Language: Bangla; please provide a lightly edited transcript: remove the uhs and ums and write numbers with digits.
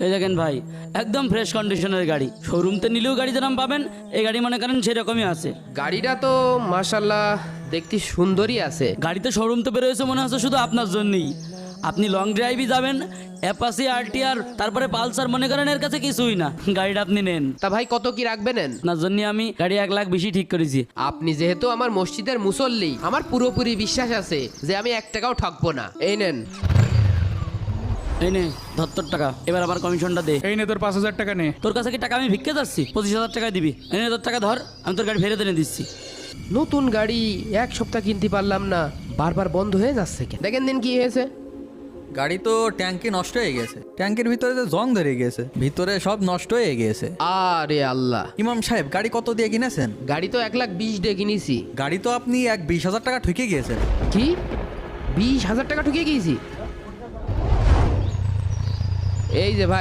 এই দেখেন ভাই, একদম ফ্রেশ কন্ডিশনের গাড়ি। শোরুমতে নিলেও গাড়ি যেরকম পাবেন, এই গাড়ি মনে করেন সেরকমই আছে। গাড়িটা তো মাশাল্লাহ দেখতে সুন্দরই আছে। গাড়িতে শোরুম তো বেরোয়েছে মনে হচ্ছে শুধু আপনার জন্যই। আপনি লং ড্রাইভে যাবেন, অ্যাপাচি আরটিআর তারপরে পালসার মনে করেন এর কাছে কিছুই না। গাড়িটা আপনি নেন। তা ভাই কত কি রাখবেন? আপনার জন্য আমি গাড়ি 1 লাখ বেশি ঠিক করেছি। আপনি যেহেতু আমার মসজিদের মুসল্লি, আমার পুরোপুরি বিশ্বাস আছে যে আমি 1 টাকাও ঠকবো না। এই নেন। এই নে ৭০ টাকা। এবার আমার কমিশনটা দে। এই নে তোর 5,000 টাকা নে। তোর কাছে কি টাকা আমি ভিক্ষে যাচ্ছি? 25,000 টাকা দিবি। এনে তোর টাকা ধর, আমি তোর গাড়ি ফেরত এনে দিচ্ছি। নতুন গাড়ি 1 সপ্তাহ কিনতে পারলাম না, বারবার বন্ধ হয়ে যাচ্ছে কেন? দেখেন দিন কি হয়েছে। গাড়ি তো ট্যাঙ্কি নষ্ট হয়ে গেছে, ট্যাঙ্কের ভিতরে যে জং ধরে গিয়েছে, ভিতরে সব নষ্ট হয়ে গিয়েছে। আরে আল্লাহ! ইমাম সাহেব গাড়ি কত দিয়ে কিনেছেন? গাড়ি তো 1,20,000 দিয়ে কিনেছি। গাড়ি তো আপনি 20,000 টাকা ঠকে গিয়েছেন। কি 20,000 টাকা ঠকে গিয়েছি? এই যে ভাই,